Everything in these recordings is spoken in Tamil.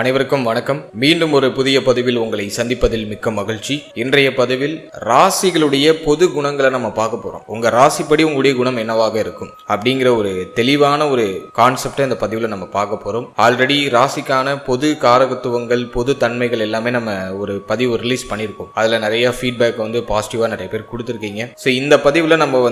அனைவருக்கும் வணக்கம். மீண்டும் ஒரு புதிய பதிவில் உங்களை சந்திப்பதில் மிக்க மகிழ்ச்சி. இன்றைய பதிவில் ராசிகளுடைய பொது குணங்களை நம்ம பார்க்க போறோம். உங்க ராசிப்படி உங்களுடைய குணம் என்னவாக இருக்கும் அப்படிங்கிற ஒரு தெளிவான ஒரு கான்செப்டை இந்த பதிவில் நம்ம பார்க்க போறோம். ஆல்ரெடி ராசிக்கான பொது காரகத்துவங்கள், பொது தன்மைகள் எல்லாமே நம்ம ஒரு பதிவு ரிலீஸ் பண்ணியிருக்கோம். அதுல நிறைய ஃபீட்பேக் பாசிட்டிவா நிறைய பேர் கொடுத்துருக்கீங்க. ஸோ இந்த பதிவில் நம்ம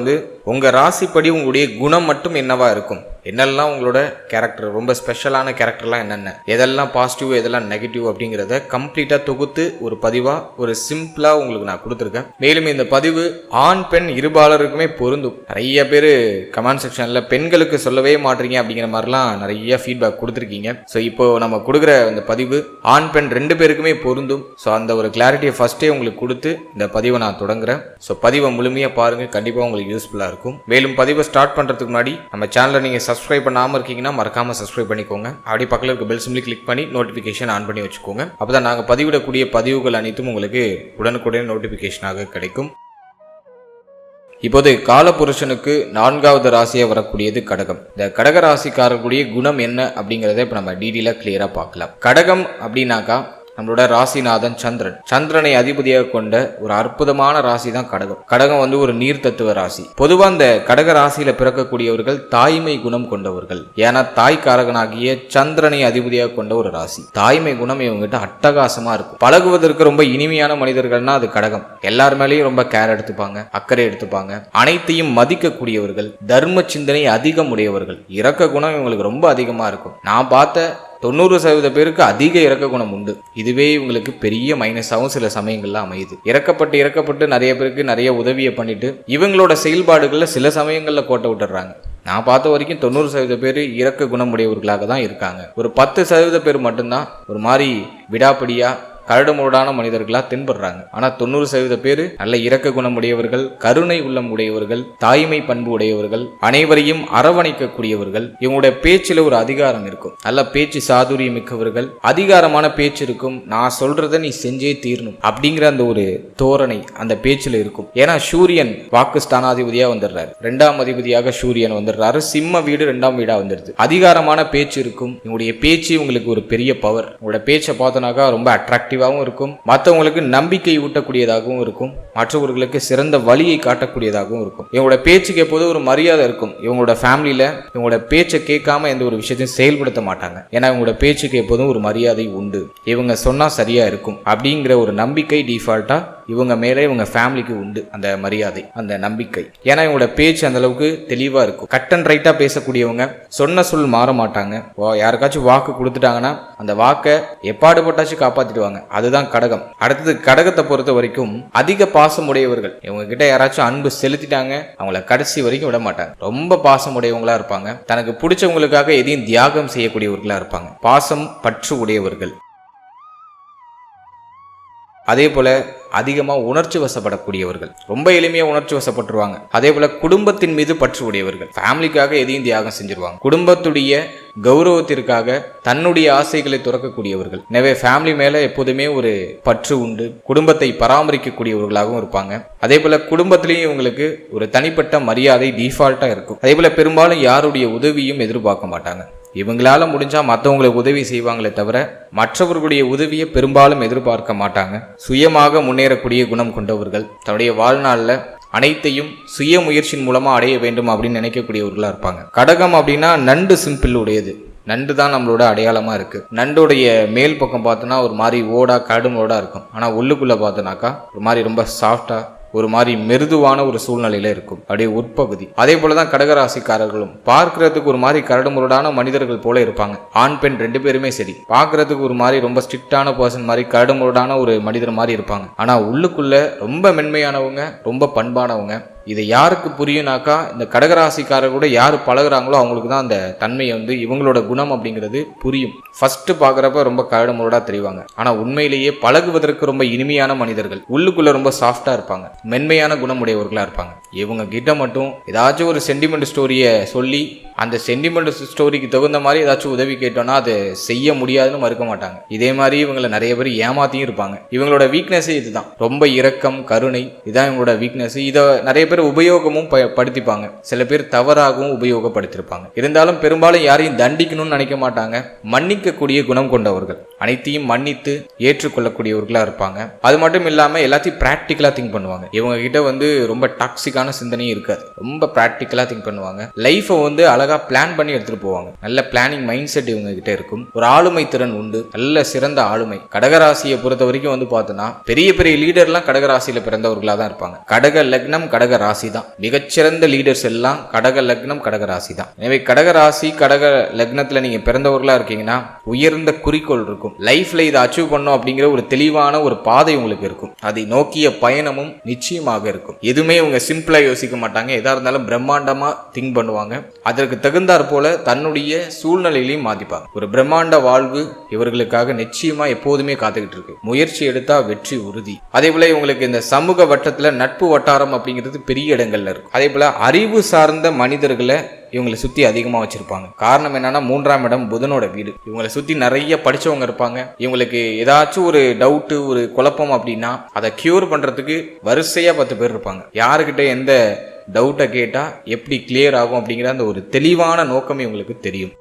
உங்க ராசிப்படி உங்களுடைய குணம் மட்டும் என்னவா இருக்கும், என்னெல்லாம் உங்களோட கேரக்டர், ரொம்ப ஸ்பெஷலான கேரக்டர்லாம் என்னென்ன, எதெல்லாம் பாசிட்டிவ் எதெல்லாம் நெகட்டிவ் அப்படிங்கிறத கம்ப்ளீட்டாக தொகுத்து ஒரு பதிவாக ஒரு சிம்பிளாக உங்களுக்கு நான் கொடுத்துருக்கேன். மேலும் இந்த பதிவு ஆண் பெண் இருபாலருக்குமே பொருந்தும். நிறைய பேர் கமெண்ட் செக்ஷனில் பெண்களுக்கு சொல்லவே மாட்டீங்க அப்படிங்கிற மாதிரிலாம் நிறைய ஃபீட்பேக் கொடுத்துருக்கீங்க. ஸோ இப்போ நம்ம கொடுக்குற இந்த பதிவு ஆண் பெண் ரெண்டு பேருக்குமே பொருந்தும். ஸோ அந்த ஒரு கிளாரிட்டியை ஃபர்ஸ்டே உங்களுக்கு கொடுத்து இந்த பதிவை நான் தொடங்குறேன். ஸோ பதிவை முழுமையாக பாருங்கள், கண்டிப்பாக உங்களுக்கு யூஸ்ஃபுல்லாக இருக்கும். மேலும் பதிவை ஸ்டார்ட் பண்ணுறதுக்கு முன்னாடி நம்ம சேனலை நீங்கள் சப்ஸ்கிரைப் பண்ணாமல் இருக்கீங்கன்னா மறக்காம சப்ஸ்கிரைப் பண்ணிக்கோங்க. அப்படி பக்கத்தில் இருக்க பெல் சிம்பிளி கிளிக் பண்ணி நோட்டிஃபிகேஷன் ஆன் பண்ணி வச்சுக்கோங்க. அப்பதான் நாங்கள் பதிவிடக்கூடிய பதிவுகள் அனைத்தும் உங்களுக்கு உடனுக்குடன் நோட்டிஃபிகேஷனாக கிடைக்கும். இப்போது காலபுருஷனுக்கு 4வது ராசியாக வரக்கூடியது கடகம். இந்த கடக ராசிக்காரர்களுடைய குணம் என்ன அப்படிங்கிறத இப்போ நம்ம டீடெயிலாக கிளியரா பார்க்கலாம். கடகம் அப்படின்னாக்கா நம்மளோட ராசிநாதன் சந்திரனை அதிபதியாக கொண்ட ஒரு அற்புதமான ராசி தான் கடகம். கடகம் ஒரு நீர் தத்துவ ராசி. பொதுவா இந்த கடக ராசியில பிறக்கக்கூடியவர்கள் தாய்மை குணம் கொண்டவர்கள். ஏன்னா தாய்க்காரகனாகிய சந்திரனை அதிபதியாக கொண்ட ஒரு ராசி. தாய்மை குணம் இவங்ககிட்ட அட்டகாசமா இருக்கும். பழகுவதற்கு ரொம்ப இனிமையான மனிதர்கள்னா அது கடகம். எல்லார் மேலேயும் ரொம்ப கேர் எடுத்துப்பாங்க, அக்கறை எடுத்துப்பாங்க, அனைத்தையும் மதிக்கக்கூடியவர்கள், தர்ம சிந்தனை அதிகம் உடையவர்கள். இரக்க குணம் இவங்களுக்கு ரொம்ப அதிகமா இருக்கும். நான் பார்த்த 90% பேருக்கு அதிக இரக்க குணம் உண்டு. இதுவே இவங்களுக்கு பெரிய மைனஸாகவும் சில சமயங்கள்ல அமையுது. இறக்கப்பட்டு நிறைய பேருக்கு நிறைய உதவியை பண்ணிட்டு இவங்களோட செயல்பாடுகள்ல சில சமயங்கள்ல கோட்டை விட்டுறாங்க. நான் பார்த்த வரைக்கும் 90% பேர் இரக்க குணமுடையவர்களாக தான் இருக்காங்க. ஒரு 10% பேர் மட்டும்தான் ஒரு மாதிரி விடாப்படியா கரடுமுரடான மனிதர்களா தென்படுறாங்க. ஆனா 90% பேர் நல்ல இரக்க குணம் உடையவர்கள், கருணை உள்ளம் உடையவர்கள், தாய்மை பண்பு உடையவர்கள், அனைவரையும் அரவணைக்கக்கூடியவர்கள். இவங்களுடைய பேச்சுல ஒரு அதிகாரம் இருக்கும். நல்ல பேச்சு சாதுரியம் மிக்கவர்கள், அதிகாரமான பேச்சு இருக்கும். நான் சொல்றதை நீ செஞ்சே தீரணும் அப்படிங்கிற அந்த ஒரு தோரணை அந்த பேச்சுல இருக்கும். ஏன்னா சூரியன் வாக்கு ஸ்தானாதிபதியா வந்துடுறாரு, 2ஆம் அதிபதியாக சூரியன் வந்துடுறாரு. சிம்ம வீடு 2ஆம் வீடா வந்துடுது. அதிகாரமான பேச்சு இருக்கும். இவங்களுடைய பேச்சு உங்களுக்கு ஒரு பெரிய பவர். உங்களோட பேச்சை பார்த்தோன்னாக்கா ரொம்ப அட்ராக்டிவ் இருக்கும். மற்றவங்களுக்கு நம்பிக்கை ஊட்டக்கூடியதாகவும் இருக்கும். மற்றவர்களுக்கு சிறந்த வழியை காட்டக்கூடியதாகவும் இருக்கும். இவங்களோட பேச்சுக்கு எப்போதும் ஒரு மரியாதை இருக்கும். இவங்களோட ஃபேமிலியில இவங்களோட பேச்சை கேட்காம எந்த ஒரு விஷயத்தையும் செயல்படுத்த மாட்டாங்க. ஏன்னா இவங்களோட பேச்சுக்கு எப்போதும் ஒரு மரியாதை உண்டு. இவங்க சொன்னா சரியா இருக்கும் அப்படிங்கிற ஒரு நம்பிக்கை டிஃபால்ட்டா இவங்க மேலே இவங்க ஃபேமிலிக்கு உண்டு. அந்த மரியாதை, அந்த நம்பிக்கை. ஏன்னா இவங்களோட பேச்சு அந்த அளவுக்கு தெளிவா இருக்கும். கட் அண்ட் ரைட்டா பேசக்கூடியவங்க, சொன்ன சொல் மாற மாட்டாங்க. யாருக்காச்சும் வாக்கு கொடுத்துட்டாங்கன்னா அந்த வாக்கை எப்பாடுபட்டாச்சும் காப்பாத்திடுவாங்க. அதுதான் கடகம். அடுத்தது கடகத்தை பொறுத்த வரைக்கும் அதிக பாசம் உடையவர்கள். இவங்க கிட்ட யாராச்சும் அன்பு செலுத்திட்டாங்க அவங்கள கடைசி வரைக்கும் விட மாட்டாங்க. ரொம்ப பாசம் உடையவங்களா இருப்பாங்க. தனக்கு பிடிச்சவங்களுக்காக எதையும் தியாகம் செய்யக்கூடியவர்களா இருப்பாங்க. பாசம் பற்று உடையவர்கள். அதே போல அதிகமாக உணர்ச்சி வசப்படக்கூடியவர்கள். ரொம்ப எளிமையாக உணர்ச்சி வசப்பட்டுருவாங்க. அதே போல குடும்பத்தின் மீது பற்று உடையவர்கள். ஃபேமிலிக்காக எதையும் தியாகம் செஞ்சிருவாங்க. குடும்பத்துடைய கௌரவத்திற்காக தன்னுடைய ஆசைகளை துறக்கக்கூடியவர்கள். எனவே ஃபேமிலி மேல எப்போதுமே ஒரு பற்று உண்டு. குடும்பத்தை பராமரிக்கக்கூடியவர்களாகவும் இருப்பாங்க. அதே போல குடும்பத்திலையும் இவங்களுக்கு ஒரு தனிப்பட்ட மரியாதை டிஃபால்ட்டா இருக்கும். அதே போல பெரும்பாலும் யாருடைய உதவியும் எதிர்பார்க்க மாட்டாங்க. இவங்களால முடிஞ்சா மற்றவங்களுக்கு உதவி செய்வாங்களே தவிர மற்றவர்களுடைய உதவியை பெரும்பாலும் எதிர்பார்க்க மாட்டாங்க. சுயமாக முன்னேறக்கூடிய குணம் கொண்டவர்கள். தன்னுடைய வாழ்நாளில் அனைத்தையும் சுய முயற்சியின் மூலமா அடைய வேண்டும் அப்படின்னு நினைக்கக்கூடியவர்களா இருப்பாங்க. கடகம் அப்படின்னா நண்டு சிம்பிள் உடையது. நண்டு தான் நம்மளோட அடையாளமா இருக்கு. நண்டோடைய மேல் பக்கம் பார்த்தோன்னா ஒரு மாதிரி ஓடா கடுமோடா இருக்கும். ஆனா உள்ளுக்குள்ள பார்த்தோன்னாக்கா ஒரு மாதிரி ரொம்ப சாஃப்டா ஒரு மாதிரி மெருதுவான ஒரு சூழ்நிலையில இருக்கும். அப்படியே உட்பகுதி. அதே போலதான் கடகராசிக்காரர்களும் பார்க்கறதுக்கு ஒரு மாதிரி கரடுமுரடான மனிதர்கள் போல இருப்பாங்க. ஆண் பெண் ரெண்டு பேருமே சரி. பார்க்கறதுக்கு ஒரு மாதிரி ரொம்ப ஸ்ட்ரிக்டான பர்சன் மாதிரி கரடுமுரடான ஒரு மனிதர் மாதிரி இருப்பாங்க. ஆனா உள்ளுக்குள்ள ரொம்ப மென்மையானவங்க, ரொம்ப பண்பானவங்க. இதை யாருக்கு புரியும்னாக்கா இந்த கடகராசிக்காரர் கூட யாரு பழகுறாங்களோ அவங்களுக்கு தான் அந்த தன்மை இவங்களோட குணம் அப்படிங்கிறது புரியும். ஃபர்ஸ்ட் பாக்குறப்ப ரொம்ப கரடுமுரடா தெரிவாங்க. ஆனா உண்மையிலேயே பழகுவதற்கு ரொம்ப இனிமையான மனிதர்கள். உள்ளுக்குள்ள ரொம்ப சாஃப்டா இருப்பாங்க. மென்மையான குணமுடையவர்களா இருப்பாங்க. இவங்க கிட்ட மட்டும் ஏதாச்சும் ஒரு சென்டிமெண்ட் ஸ்டோரியை சொல்லி அந்த சென்டிமெண்ட் ஸ்டோரிக்கு தகுந்த மாதிரி ஏதாச்சும் உதவி கேட்டோம்னா அது செய்ய முடியாதுன்னு மறுக்க மாட்டாங்க. இதே மாதிரி இவங்களை நிறைய பேர் ஏமாத்தியும் இருப்பாங்க. இவங்களோட வீக்னஸே இதுதான். ரொம்ப இரக்கம், கருணை, இதான் இவங்களோட வீக்னஸ். இதை நிறைய பேர் பேர் உபயோகமும் படுத்திப்பாங்க, சில பேர் தவறாகவும் உபயோகப்படுத்திருப்பாங்க. இருந்தாலும் பெரும்பாலும் யாரையும் தண்டிக்கணும்னு நினைக்க மாட்டாங்க. மன்னிக்கக்கூடிய குணம் கொண்டவர்கள், அனைத்தையும் மன்னித்து ஏற்றுக்கொள்ளக்கூடியவர்களா இருப்பாங்க. அது மட்டும் இல்லாம எல்லாத்தையும் பிராக்டிக்கலா திங்க் பண்ணுவாங்க. இவங்க கிட்ட ரொம்ப டாக்ஸிக்கான சிந்தனையும் இருக்காது. ரொம்ப பிராக்டிக்கலா திங்க் பண்ணுவாங்க. லைஃபை அழகா பிளான் பண்ணி எடுத்துட்டு போவாங்க. நல்ல பிளானிங் மைண்ட் செட் இவங்க கிட்ட இருக்கும். ஒரு ஆளுமை திறன் உண்டு, நல்ல சிறந்த ஆளுமை. கடகராசியை பொறுத்த வரைக்கும் பார்த்தோன்னா பெரிய பெரிய லீடர்லாம் கடகராசியில பிறந்தவர்களா தான் இருப்பாங்க. கடக லக்னம் கடக ராசி தான். மிகச்சிறந்த லீடர்ஸ் எல்லாம் கடக லக்னம் கடக ராசி தான். எனவே கடகராசி கடக லக்னத்துல நீங்க பிறந்தவர்களா இருக்கீங்கன்னா உயர்ந்த குறிக்கோள் இருக்கும். லைஃப்ல இதை அச்சீவ் பண்ணணும் அப்படிங்கிற ஒரு தெளிவான ஒரு பாதை உங்களுக்கு இருக்கும். அதை நோக்கிய பயணமும் நிச்சயமாக இருக்கும். எதுவுமே இவங்க சிம்பிளா யோசிக்க மாட்டாங்க. எதா இருந்தாலும் பிரம்மாண்டமா திங்க் பண்ணுவாங்க. அதற்கு தகுந்தாற் போல தன்னுடைய சூழ்நிலையிலையும் மாத்திப்பாங்க. ஒரு பிரம்மாண்ட வாழ்வு இவர்களுக்காக நிச்சயமா எப்போதுமே காத்துக்கிட்டு இருக்கு. முயற்சி எடுத்தா வெற்றி உறுதி. அதே போல இவங்களுக்கு இந்த சமூக வட்டத்துல நட்பு வட்டாரம் அப்படிங்கிறது பெரிய இடங்கள்ல இருக்கும். அதே போல அறிவு சார்ந்த மனிதர்களை இவங்களை சுத்தி அதிகமா வச்சிருப்பாங்க. காரணம் என்னன்னா 3ஆம் இடம் புதனோட வீடு. இவங்களை சுத்தி நிறைய படிச்சவங்க இருப்பாங்க. இவங்களுக்கு ஏதாச்சும் ஒரு டவுட் ஒரு குழப்பம் அப்படின்னா அதை கியூர் பண்றதுக்கு வரிசையா 10 பேர் இருப்பாங்க. யாருக்கிட்ட எந்த டவுட்டை கேட்டா எப்படி கிளியர் ஆகும் அப்படிங்கிற அந்த ஒரு தெளிவான நோக்கம் இவங்களுக்கு தெரியும்.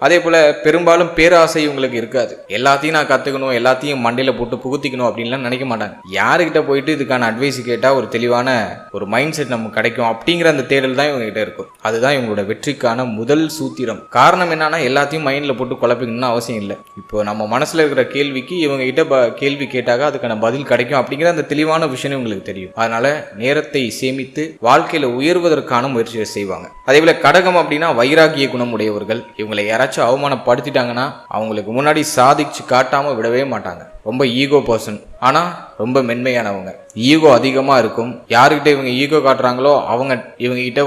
அதே போல பெரும்பாலும் பேராசை உங்களுக்கு இருக்காது. எல்லாத்தையும் நான் கத்துக்கணும், எல்லாத்தையும் மண்டையில போட்டு புகுத்திக்கணும் அப்படின்லாம் நினைக்க மாட்டாங்க. யாருக்கிட்ட போயிட்டு இதுக்கான அட்வைஸ் கேட்டா ஒரு தெளிவான ஒரு மைண்ட் செட் நமக்கு கிடைக்கும் அப்படிங்கிற அந்த தேடல் தான் இவங்க கிட்ட இருக்கும். அதுதான் இவங்களோட வெற்றிக்கான முதல் சூத்திரம். காரணம் என்னன்னா எல்லாத்தையும் மைண்ட்ல போட்டு குழப்பிக்கணும்னு அவசியம் இல்லை. இப்போ நம்ம மனசுல இருக்கிற கேள்விக்கு இவங்க கிட்ட கேள்வி கேட்டாக அதுக்கான பதில் கிடைக்கும் அப்படிங்கிற அந்த தெளிவான விஷயம் இவங்களுக்கு தெரியும். அதனால நேரத்தை சேமித்து வாழ்க்கையில உயர்வதற்கான முயற்சியை செய்வாங்க. அதே போல கடகம் அப்படின்னா வைராகிய குணம் உடையவர்கள். இவங்களை அவமானப்படுத்திட்டாங்கன்னா அவங்களுக்கு முன்னாடி சாதிச்சு காட்டாம விடவே மாட்டாங்க. ரொம்ப ஈகோ பர்சன். ஆனா ரொம்ப மென்மையானவங்க. ஈகோ அதிகமா இருக்கும். யாருக்கிட்ட இவங்க ஈகோ காட்டுறாங்களோ இவங்க கிட்ட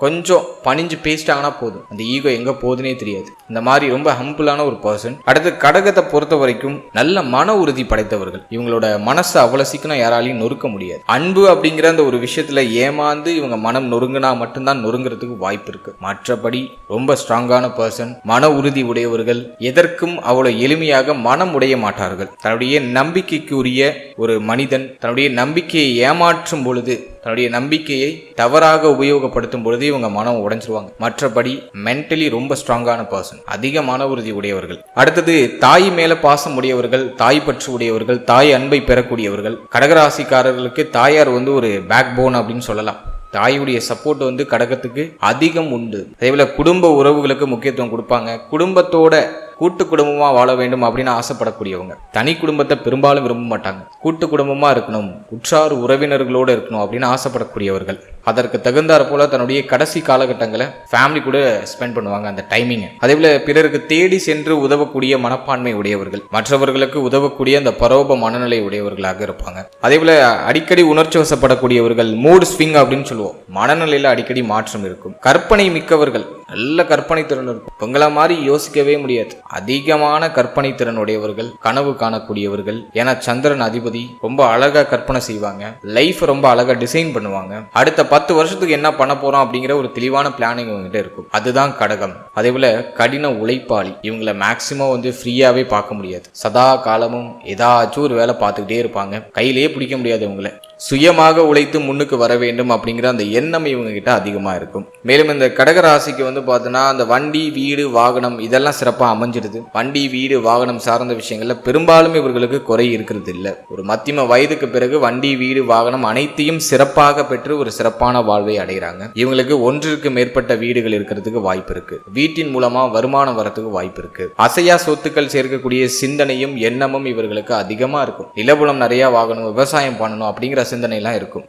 கொஞ்சம் பணிஞ்சு பேசிட்டாங்கன்னா போதும், அந்த ஈகோ எங்க போகுதுன்னே தெரியாது. இந்த மாதிரி ரொம்ப ஹம்பிளான ஒரு பர்சன். அடுத்து கடகத்தை பொறுத்த வரைக்கும் நல்ல மன உறுதி படைத்தவர்கள். இவங்களோட மனசை அவ்வளவு சீக்கிரம் யாராலையும் நொறுக்க முடியாது. அன்பு அப்படிங்கிற அந்த ஒரு விஷயத்துல ஏமாந்து இவங்க மனம் நொறுங்கினா மட்டும்தான் நொறுங்கிறதுக்கு வாய்ப்பு இருக்கு. மற்றபடி ரொம்ப ஸ்ட்ராங்கான பர்சன், மன உறுதி உடையவர்கள். எதற்கும் அவ்வளவு எளிமையாக மனம் உடைய மாட்டார்கள். தன்னுடைய நம்பிக்கைக்குரிய ஒரு மனிதன் தன்னுடைய நம்பிக்கையை ஏமாற்றும் பொழுது, தன்னுடைய நம்பிக்கையை தவறாக உபயோகப்படுத்தும் பொழுது இவங்க மனம் உடைஞ்சிருவாங்க. மற்றபடி மென்டலி ரொம்ப ஸ்ட்ராங்கான பர்சன், அதிக மன உறுதி உடையவர்கள். அடுத்தது தாய் மேல பாசம் உடையவர்கள், தாய் பற்று உடையவர்கள், தாய் அன்பை பெறக்கூடியவர்கள். கடகராசிக்காரர்களுக்கு தாயார் ஒரு பேக் போன் அப்படின்னு சொல்லலாம். தாயுடைய சப்போர்ட் கடகத்துக்கு அதிகம் உண்டு. அதேபோல குடும்ப உறவுகளுக்கு முக்கியத்துவம் கொடுப்பாங்க. குடும்பத்தோட கூட்டு குடும்பமா வாழ வேண்டும் அப்படின்னு ஆசைப்படக்கூடியவங்க. தனி குடும்பத்தை பெரும்பாலும் விரும்ப மாட்டாங்க. கூட்டு குடும்பமா இருக்கணும், உற்றார் உறவினர்களோடு இருக்கணும் அப்படின்னு ஆசைப்படக்கூடியவர்கள். அதற்கு தகுந்தாற் போல தன்னுடைய கடைசி காலகட்டங்களை ஃபேமிலி கூட ஸ்பெண்ட் பண்ணுவாங்க, அந்த டைமிங். அதே போல பிறருக்கு தேடி சென்று உதவக்கூடிய மனப்பான்மை உடையவர்கள், மற்றவர்களுக்கு உதவக்கூடிய அந்த பரோப மனநிலை உடையவர்களாக இருப்பாங்க. அதே போல அடிக்கடி உணர்ச்சி வசப்படக்கூடியவர்கள், மூட் ஸ்விங் அப்படின்னு சொல்லுவோம். மனநிலையில அடிக்கடி மாற்றம் இருக்கும். கற்பனை மிக்கவர்கள், நல்ல கற்பனை திறன் இருக்கும். உங்களை மாதிரி யோசிக்கவே முடியாது. அதிகமான கற்பனை திறன் உடையவர்கள், கனவு காணக்கூடியவர்கள். ஏன்னா சந்திரன் அதிபதி, ரொம்ப அழகா கற்பனை செய்வாங்க. லைஃப் ரொம்ப அழகா டிசைன் பண்ணுவாங்க. அடுத்த 10 வருஷத்துக்கு என்ன பண்ண போறோம் அப்படிங்கிற ஒரு தெளிவான பிளானிங் இவங்ககிட்ட இருக்கும். அதுதான் கடகம். அதே போல கடின உழைப்பாளி. இவங்களை மேக்சிமம் ஃப்ரீயாவே பார்க்க முடியாது. சதா காலமும் ஏதாச்சும் ஒரு வேலை பார்த்துக்கிட்டே இருப்பாங்க. கையிலேயே பிடிக்க முடியாது இவங்களை. சுயமாக உழைத்து முன்னுக்கு வர வேண்டும் அப்படிங்கிற அந்த எண்ணம் இவங்க கிட்ட அதிகமா இருக்கும். மேலும் இந்த கடகராசிக்கு பார்த்தோன்னா அந்த வண்டி வீடு வாகனம் இதெல்லாம் சிறப்பா அமைஞ்சிருது. வண்டி வீடு வாகனம் சார்ந்த விஷயங்கள்ல பெரும்பாலும் இவர்களுக்கு குறை இருக்கிறது இல்லை. ஒரு மத்தியம வயதுக்கு பிறகு வண்டி வீடு வாகனம் அனைத்தையும் சிறப்பாக பெற்று ஒரு சிறப்பான வாழ்வை அடைகிறாங்க. இவங்களுக்கு 1ற்கு மேற்பட்ட வீடுகள் இருக்கிறதுக்கு வாய்ப்பு இருக்கு. வீட்டின் மூலமா வருமானம் வரத்துக்கு வாய்ப்பு இருக்கு. அசையா சொத்துக்கள் சேர்க்கக்கூடிய சிந்தனையும் எண்ணமும் இவர்களுக்கு அதிகமா இருக்கும். நிலபுலம் நிறைய வாங்கணும், விவசாயம் பண்ணணும் அப்படிங்கிற சிந்தனை எல்லாம் இருக்கும்.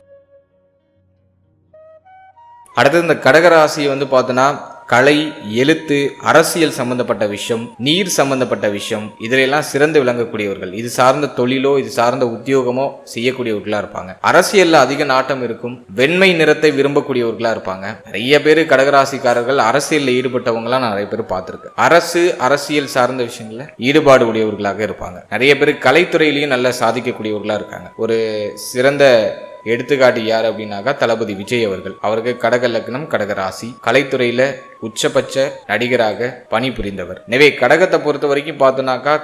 அடுத்தது இந்த கடகராசி பார்த்தோன்னா கலை, எழுத்து, அரசியல் சம்பந்தப்பட்ட விஷயம், நீர் சம்பந்தப்பட்ட விஷயம், இதிலெல்லாம் சிறந்து விளங்கக்கூடியவர்கள். இது சார்ந்த தொழிலோ இது சார்ந்த உத்தியோகமோ செய்யக்கூடியவர்களா இருப்பாங்க. அரசியல்ல அதிக நாட்டம் இருக்கும். வெண்மை நிறத்தை விரும்பக்கூடியவர்களா இருப்பாங்க. நிறைய பேர் கடகராசிக்காரர்கள் அரசியல்ல ஈடுபட்டவங்களாம் நிறைய பேர் பார்த்திருக்கேன். அரசியல் சார்ந்த விஷயங்கள்ல ஈடுபாடு உடையவர்களாக இருப்பாங்க. நிறைய பேர் கலைத்துறையிலையும் நல்லா சாதிக்கக்கூடியவர்களா இருக்காங்க. ஒரு சிறந்த எடுத்துக்காட்டு யார் அப்படின்னாக்கா தளபதி விஜய் அவர்கள். அவருக்கு கடக லக்னம், கடக ராசி, கலைத்துறையில உச்சபட்ச நடிகராக பணிபுரிந்தவர். எனவே கடகத்தை பொறுத்த வரைக்கும் பார்த்தோம்னாக்கா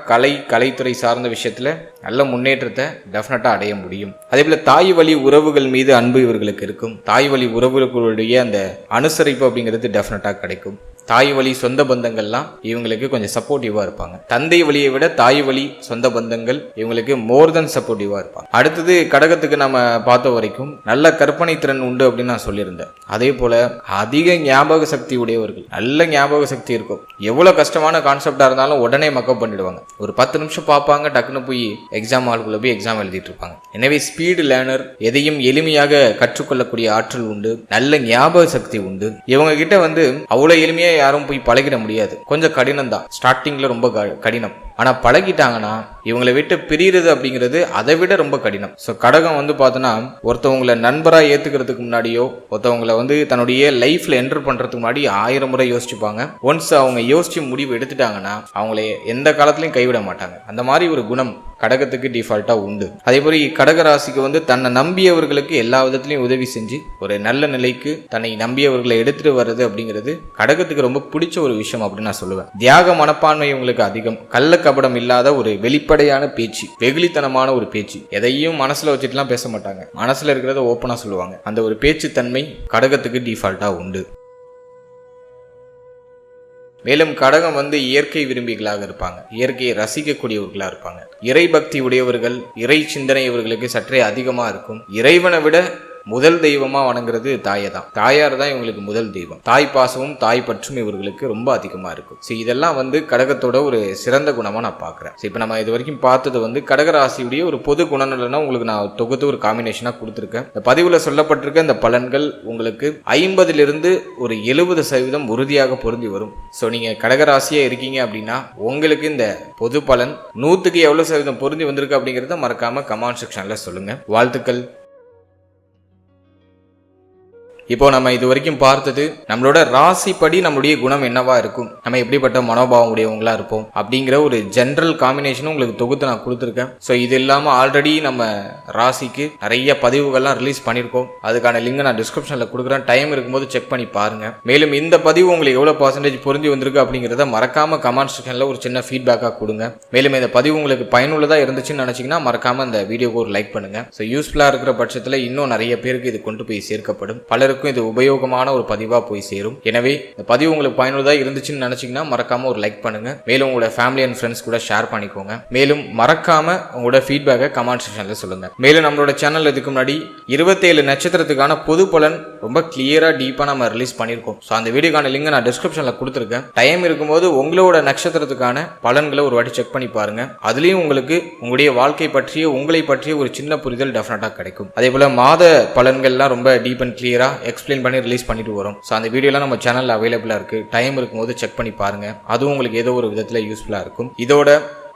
கலைத்துறை சார்ந்த விஷயத்துல நல்ல முன்னேற்றத்தை டெஃபினட்டா அடைய முடியும். அதே போல தாய் வழி உறவுகள் மீது அன்பு இவர்களுக்கு இருக்கும். தாய் வழி உறவுகளுடைய அந்த அனுசரிப்பு அப்படிங்கிறது டெஃபினட்டா கிடைக்கும். தாய் வழி சொந்த பந்தங்கள்லாம் இவங்களுக்கு கொஞ்சம் சப்போர்ட்டிவா இருப்பாங்க. தந்தை வழியை விட தாய் வழி சொந்த பந்தங்கள் இவங்களுக்கு மோர் தென் சப்போர்ட்டிவா இருப்பாங்க. அடுத்தது கடகத்துக்கு நம்ம பார்த்த வரைக்கும் நல்ல கற்பனை திறன் உண்டு அப்படின்னு நான் சொல்லியிருந்தேன். அதே போல அதிக ஞாபக சக்தி உடையவர்கள், நல்ல ஞாபக சக்தி இருக்கும். எவ்வளவு கஷ்டமான கான்செப்டா இருந்தாலும் உடனே மக்கப் பண்ணிடுவாங்க. ஒரு 10 நிமிஷம் பார்ப்பாங்க, டக்குன்னு போய் எக்ஸாம் ஹாலுக்குள்ள போய் எக்ஸாம் எழுதிட்டு இருப்பாங்க. எனவே ஸ்பீடு லேர்னர், எதையும் எளிமையாக கற்றுக்கொள்ளக்கூடிய ஆற்றல் உண்டு, நல்ல ஞாபக சக்தி உண்டு. இவங்க கிட்ட அவ்வளவு எளிமையா யாரும் போய் பழகிட முடியாது. கொஞ்சம் கடினம் தான், ஸ்டார்டிங்ல ரொம்ப கடினம். ஆனா பழகிட்டாங்கன்னா இவங்களை விட்டு பிரிகிறது அப்படிங்கிறது அதை விட ரொம்ப கடினம். ஸோ கடகம் பார்த்தோன்னா ஒருத்தவங்களை நண்பராக ஏத்துக்கிறதுக்கு முன்னாடியோ ஒருத்தவங்களை தன்னுடைய லைஃப்ல என்டர் பண்றதுக்கு முன்னாடி 1000 முறை யோசிச்சுப்பாங்க. ஒன்ஸ் அவங்க யோசிச்சு முடிவு எடுத்துட்டாங்கன்னா அவங்கள எந்த காலத்திலையும் கைவிட மாட்டாங்க. அந்த மாதிரி ஒரு குணம் கடகத்துக்கு டிஃபால்ட்டா உண்டு. அதே போல கடக ராசிக்கு தன்னை நம்பியவர்களுக்கு எல்லா விதத்திலையும் உதவி செஞ்சு ஒரு நல்ல நிலைக்கு தன்னை நம்பியவர்களை எடுத்துட்டு வர்றது அப்படிங்கிறது கடகத்துக்கு ரொம்ப பிடிச்ச ஒரு விஷயம் அப்படின்னு நான் சொல்லுவேன். தியாக மனப்பான்மை இவங்களுக்கு அதிகம். கள்ளக்கபடம் இல்லாத ஒரு வெளிப்படையான பேச்சு, வெகுளித்தனமான ஒரு பேச்சு, எதையும் மனசுல வச்சுட்டுலாம் பேச மாட்டாங்க. மனசுல இருக்கிறத ஓப்பனா சொல்லுவாங்க. அந்த ஒரு பேச்சு தன்மை கடகத்துக்கு டிஃபால்ட்டா உண்டு. மேலும் கடகம் இயற்கை விரும்பிகளாக இருப்பாங்க. இயற்கையை ரசிக்கக்கூடியவர்களா இருப்பாங்க. இறை பக்தி உடையவர்கள், இறை சிந்தனை இவர்களுக்கு சற்றே அதிகமா இருக்கும். இறைவனை விட முதல் தெய்வமா வணங்குறது தாயை தான். தாயார் தான் இவங்களுக்கு முதல் தெய்வம். தாய் பாசமும் தாய் பற்றும் இவர்களுக்கு ரொம்ப அதிகமா இருக்கும். இதெல்லாம் கடகத்தோட ஒரு சிறந்த குணமா நான் பாக்குறேன். இப்ப நம்ம இது வரைக்கும் பார்த்தது கடகராசியுடைய ஒரு பொது குணநலனா உங்களுக்கு நான் தொகுத்து ஒரு காம்பினேஷனா கொடுத்துருக்கேன். இந்த பதிவுல சொல்லப்பட்டிருக்க இந்த பலன்கள் உங்களுக்கு 50% ஒரு 70% உறுதியாக பொருந்தி வரும். நீங்க கடகராசியா இருக்கீங்க அப்படின்னா உங்களுக்கு இந்த பொது பலன் 100க்கு எவ்வளவு சதவீதம் பொருந்தி வந்திருக்கு அப்படிங்கறத மறக்காம கமெண்ட் செக்ஷன்ல சொல்லுங்க. வாழ்த்துக்கள். இப்போ நம்ம இது வரைக்கும் பார்த்தது நம்மளோட ராசிப்படி நம்மளுடைய குணம் என்னவா இருக்கும், நம்ம எப்படிப்பட்ட மனோபாவம் உடையவங்களா இருப்போம் அப்படிங்கிற ஒரு ஜென்ரல் காம்பினேஷன் உங்களுக்கு தொகுத்து நான் கொடுத்துருக்கேன். ஸோ இது இல்லாமல் ஆல்ரெடி நம்ம ராசிக்கு நிறைய பதிவுகள்லாம் ரிலீஸ் பண்ணியிருக்கோம். அதுக்கான லிங்க் நான் டிஸ்கிரிப்ஷன்ல கொடுக்குறேன். டைம் இருக்கும்போது செக் பண்ணி பாருங்க. மேலும் இந்த பதிவு உங்களுக்கு எவ்வளோ % பொருந்தி வந்திருக்கு அப்படிங்கிறத மறக்காம கமெண்ட் செக்ஷன்ல ஒரு சின்ன ஃபீட்பேக்காக கொடுங்க. மேலும் இந்த பதிவு உங்களுக்கு பயனுள்ளதாக இருந்துச்சுன்னு நினைச்சீங்கன்னா மறக்காம இந்த வீடியோக்கு ஒரு லைக் பண்ணுங்க. ஸோ யூஸ்ஃபுல்லாக இருக்கிற பட்சத்தில் இன்னும் நிறைய பேருக்கு இது கொண்டு போய் சேர்க்கப்படும். பலருக்கு இது உபயோகமான ஒரு பதிவா போய் சேரும். எனவே இந்த பதிவு உங்களுக்கு பயனுள்ளதா இருந்துச்சுன்னு நினைச்சீங்கன்னா மறக்காம ஒரு லைக் பண்ணுங்க. மேலும் உங்களோட ஃபேமிலி அண்ட் ஃப்ரெண்ட்ஸ் கூட ஷேர் பண்ணிக்கோங்க. மேலும் மறக்காம உங்களோட ஃபீட்பேக்கை கமெண்ட் செக்ஷன்ல சொல்லுங்க. மேலும் நம்மளோட சேனல் இதுக்கு முன்னாடி 27 நட்சத்திரத்துக்கான பொது பலன் ரொம்ப கிளியரா டீப்பா நம்ம ரிலீஸ் பண்ணியிருக்கோம். ஸோ அந்த வீடியோக்கான லிங்க் நான் டிஸ்கிரிப்ஷன்ல கொடுத்துருக்கேன். டைம் இருக்கும்போது உங்களோட நட்சத்திரத்துக்கான பலன்களை ஒரு வாட்டி செக் பண்ணி பாருங்க. அதுலயும் உங்களுக்கு உங்களுடைய வாழ்க்கை பற்றிய உங்களை பற்றிய ஒரு சின்ன புரிதல் டெஃபினட்டா கிடைக்கும். அதே போல மாத பலன்கள்லாம் ரொம்ப டீப் அண்ட் கிளியரா எக்ஸ்பிளைன் பண்ணி ரிலீஸ் பண்ணிட்டு வரும். ஸோ அந்த வீடியோலாம் நம்ம சேனல்ல அவைலபிளா இருக்கு. டைம் இருக்கும்போது செக் பண்ணி பாருங்க. அதுவும் உங்களுக்கு ஏதோ ஒரு விதத்தில் யூஸ்ஃபுல்லா இருக்கும். இதோட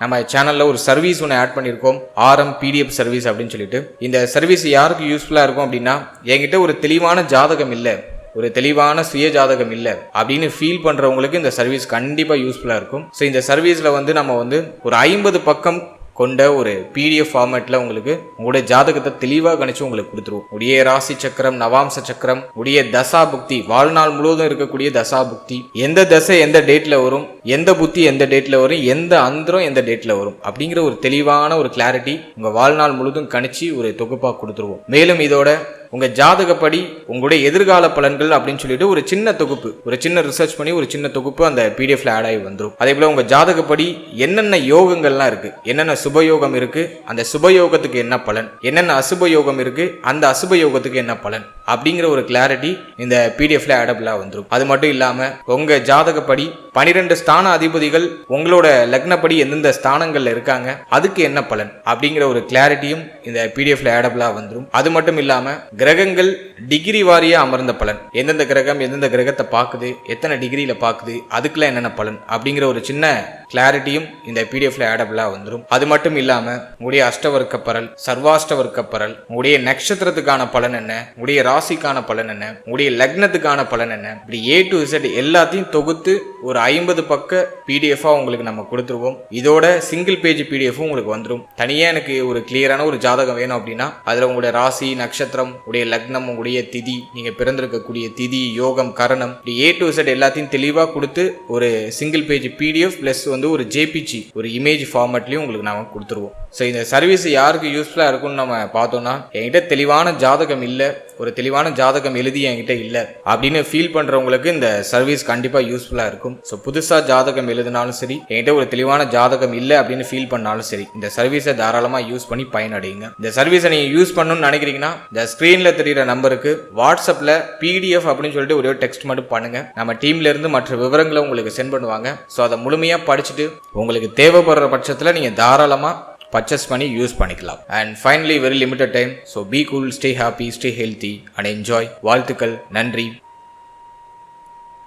நம்ம சேனல்ல ஒரு சர்வீஸ் ஒன்று ஆட் பண்ணியிருக்கோம், RM PDF சர்வீஸ் அப்படின்னு சொல்லிட்டு. இந்த சர்வீஸ் யாருக்கு யூஸ்ஃபுல்லா இருக்கும் அப்படின்னா, என்கிட்ட ஒரு தெளிவான ஜாதகம் இல்லை, ஒரு தெளிவான சுய ஜாதகம் இல்லை அப்படின்னு ஃபீல் பண்றவங்களுக்கு இந்த சர்வீஸ் கண்டிப்பா யூஸ்ஃபுல்லா இருக்கும். ஸோ இந்த சர்வீஸ்ல நம்ம ஒரு 50 பக்கம் கொண்ட ஒரு PDF ஃபார்மேட்ல உங்களுக்கு உங்களுடைய ஜாதகத்தை தெளிவாக கணிச்சு உங்களுக்கு கொடுத்துருவோம். உடைய ராசி சக்கரம், நவாம்ச சக்கரம், உடைய தசா புக்தி, வாழ்நாள் முழுவதும் இருக்கக்கூடிய தசா புக்தி, எந்த தசை எந்த டேட்ல வரும், எந்த புத்தி எந்த டேட்ல வரும், எந்த அந்தரம் எந்த டேட்ல வரும் அப்படிங்கிற ஒரு தெளிவான ஒரு கிளாரிட்டி உங்க வாழ்நாள் முழுவதும் கணிச்சு ஒரு தொகுப்பா கொடுத்துருவோம். மேலும் இதோட உங்க ஜாதகப்படி உங்களுடைய எதிர்கால பலன்கள் அப்படின்னு சொல்லிட்டு ஒரு சின்ன தொகுப்பு, ஒரு சின்ன ரிசர்ச் பண்ணி ஒரு சின்ன தொகுப்பு அந்த PDFல ஆட் ஆகி வந்துடும். அதே போல உங்க ஜாதகப்படி என்னென்ன யோகங்கள்லாம் இருக்கு, என்னென்ன சுபயோகம் இருக்கு, அந்த சுபயோகத்துக்கு என்ன பலன், என்னென்ன அசுபயோகம் இருக்கு, அந்த அசுபயோகத்துக்கு என்ன பலன் அப்படிங்கிற ஒரு கிளாரிட்டி இந்த PDFல ஆடபிளா வந்துடும். அது மட்டும் இல்லாம உங்க ஜாதகப்படி 12 ஸ்தான அதிபதிகள் உங்களோட லக்னப்படி எந்தெந்த ஸ்தானங்கள்ல இருக்காங்க, அதுக்கு என்ன பலன் அப்படிங்கிற ஒரு கிளாரிட்டியும் இந்த PDFல ஆடபிளா வந்துடும். அது மட்டும் இல்லாம கிரகங்கள் டிகிரி வாரியா அமர்ந்த பலன், எந்தெந்த கிரகம் எந்தெந்த கிரகத்தை பார்க்குது, எத்தனை டிகிரியில பார்க்குது, அதுக்குலாம் என்னென்ன பலன் அப்படிங்கிற ஒரு சின்ன கிளாரிட்டியும் இந்த பிடிஎஃப்ல ஆடபிளா வந்துடும். அது மட்டும் இல்லாம உங்களுடைய அஷ்டவர்க்க பரல், சர்வாஷ்டவர்க்க பரல், உங்களுடைய நட்சத்திரத்துக்கான பலன் என்ன, உங்களுடைய ராசிக்கான பலன் என்ன, உங்களுடைய லக்னத்துக்கான பலன் என்ன, இப்படி A to Z எல்லாத்தையும் தொகுத்து ஒரு 50 பக்க பிடிஎஃபா உங்களுக்கு நம்ம கொடுத்துருவோம். இதோட சிங்கிள் பேஜ் பிடிஎஃப் உங்களுக்கு வந்துடும். தனியா எனக்கு ஒரு கிளியரான ஒரு ஜாதகம் வேணும் அப்படின்னா அதுல உங்களுடைய ராசி, நட்சத்திரம், உடைய லக்னம், உங்களுடைய திதி, நீங்க பிறந்திருக்கக்கூடிய திதி, யோகம், கரணம், இப்படி A to Z எல்லாத்தையும் தெளிவா கொடுத்து ஒரு சிங்கிள் பேஜ் பிடிஎஃப் பிளஸ் வந்து ஒரு ஜேபிஜி ஒரு இமேஜ் ஃபார்மேட்லயும் உங்களுக்கு நாம கொடுத்துருவோம். ஸோ இந்த சர்வீஸ் யாருக்கு யூஸ்ஃபுல்லா இருக்கும்னு நம்ம பார்த்தோம்னா, என்கிட்ட தெளிவான ஜாதகம் இல்லை, ஒரு தெளிவான ஜாதகம் எழுதி என்கிட்ட இல்லை அப்படின்னு ஃபீல் பண்றவங்களுக்கு இந்த சர்வீஸ் கண்டிப்பா யூஸ்ஃபுல்லா இருக்கும். ஸோ புதுசா ஜாதகம் எழுதினாலும் சரி, என்கிட்ட ஒரு தெளிவான ஜாதகம் இல்லை அப்படின்னு ஃபீல் பண்ணாலும் சரி, இந்த சர்வீஸை தாராளமா யூஸ் பண்ணி பயனடையுங்க. இந்த சர்வீஸை நீங்க யூஸ் பண்ணணும்னு நினைக்கிறீங்கன்னா இந்த ஸ்கிரீன்ல தெரியுற நம்பருக்கு வாட்ஸ்அப்ல PDF அப்படின்னு சொல்லிட்டு ஒரே டெக்ஸ்ட் மட்டும் பண்ணுங்க. நம்ம டீம்ல இருந்து மற்ற விவரங்களை உங்களுக்கு சென்ட் பண்ணுவாங்க. ஸோ அதை முழுமையா படிச்சுட்டு உங்களுக்கு தேவைப்படுற பட்சத்தில் நீங்க தாராளமா பர்ச்சேஸ் பண்ணி யூஸ் பண்ணிக்கலாம். And finally very limited time. So be cool, stay happy, stay healthy and enjoy. வாழ்த்துக்கள். நன்றி.